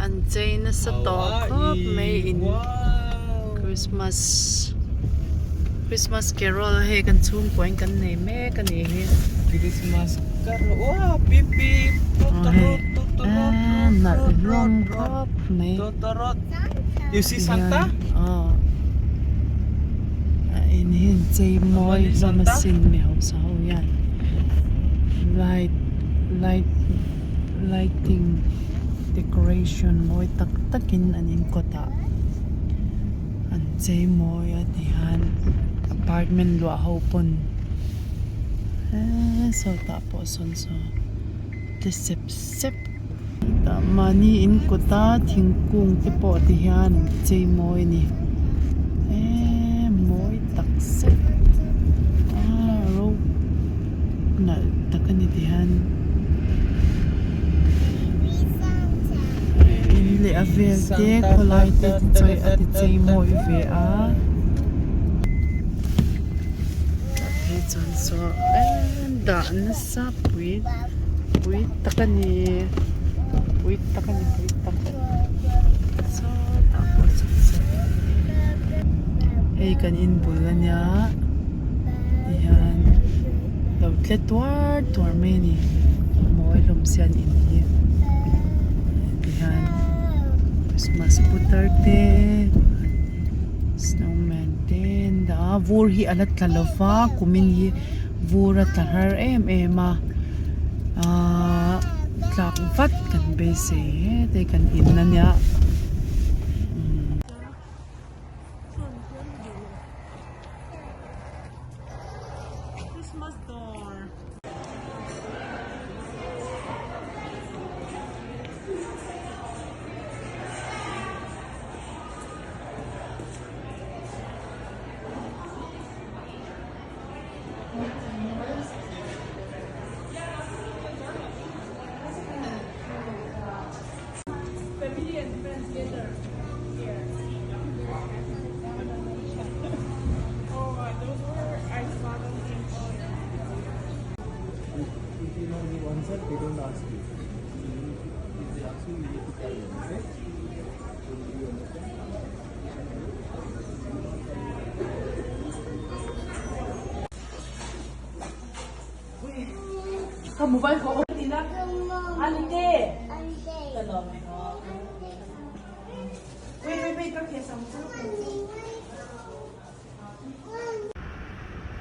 An chei na sa to khop may in Christmas carol he kan chung poin kan nei me kan ni he Christmas carol. Wah, pipi. Totorot, totorot. na long khop may Totorot. You see Santa? Oh. In hin chei moi sa masin meow sa ho yan. Lighting decoration moi tak takin anin kota. An chei moi at ihan apartment lo hopon. So tapos so sep mani in kota thingkung te po ti hian chei moi ni moi tak sep ro na takani ti hian in le avel te Khawlai te choi at chei moi ve a chon so da na sa pui takani so tapos so kan in bulan niya yan daw tuwar me ni mo ilom siyan ini yan Christmas putar te snowman ten da vur hi alat kalava kumin hi vura tahar ema tlak vat kan base te kan in na niya Christmas door family and friends gather here. Those were ice bottles and If you know the answer, they don't ask you. If they ask you, you need to tell them, okay? So do you understand? mobile ko nila ante wait okay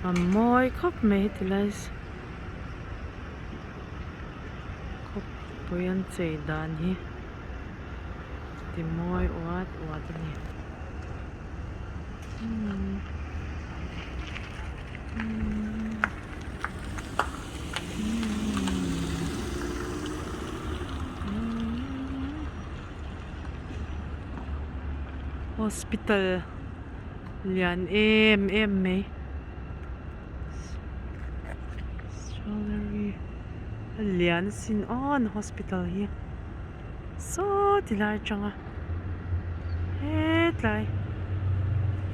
amoy khop me tilais khop poyan chei dan hi ti moi wat ni hospital lian me strawberry lian sin on hospital here so tilai changa tlai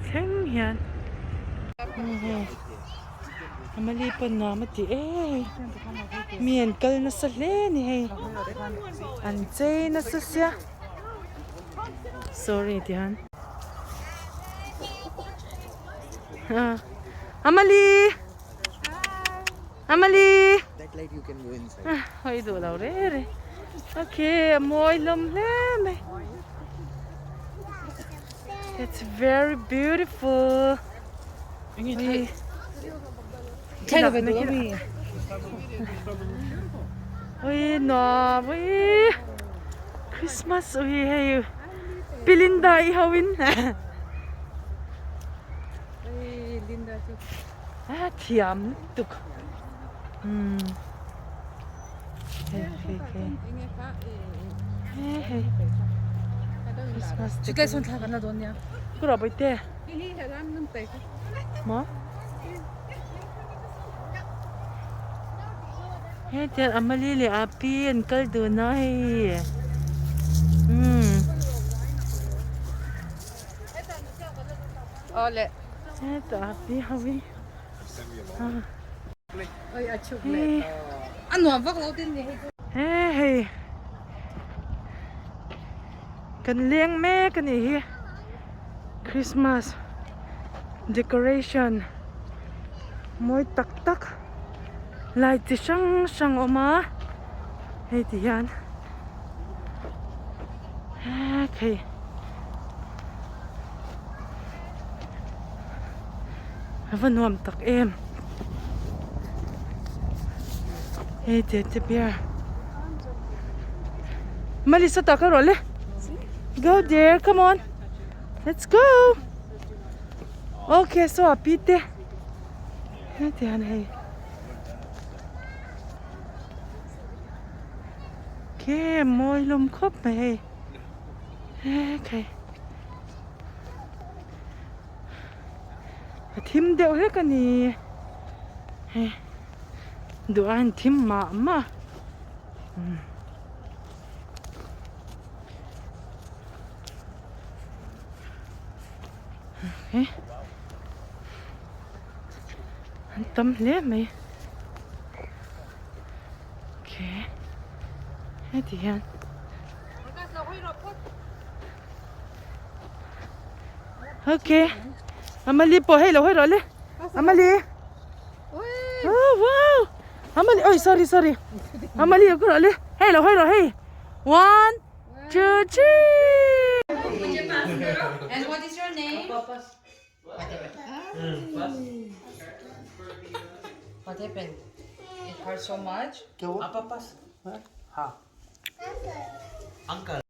theng hian amali pon na mati mien kalna sa le ni he an chei na sa sia sorry tihan Amali! Amali! That light you can go inside. Ay, do daw re. Okay, amoy lamlem. It's very beautiful. Uy, no, uy. Christmas, uy, hey. Pilinda ihawin. Thiam tuk. Chika son tha kana donya. Kura boite. Ili heram nang te. Ma? Hey, tiyan amalili api ang kaldo na hey. Ole. Ito api hawi. Ay achuk le. Ano wak lo din ni. Hey. กันเลี้ยงแม่กันอีกคริสต์มาส decoration มวยตักตักลายที่ช่างออกมาให้ที่ยันโอเควันนวมตักเอ็มเฮ้ยเจ๊เบียร์มาลิสตักกันหรอเลย go there come on let's go okay so apiteเฮ้ยที่ยันเฮ้ยโอเคมวยลมครบไหมเฮ้ยโอเคทิมเดียวให้กันนี่เฮ้ดูอันทิมมาเฮ้อันตั้มเลี้ยไหมโอเคให้ที่ยันโอเคอามาลีปล่อยให้เราเลยอามาลี oh wow อามาลีโอ้ย sorry อามาลีก็เราเลยให้เราให้ one two three And what is your name? What happened? It hurt so much? Apa pas? Ha. Uncle.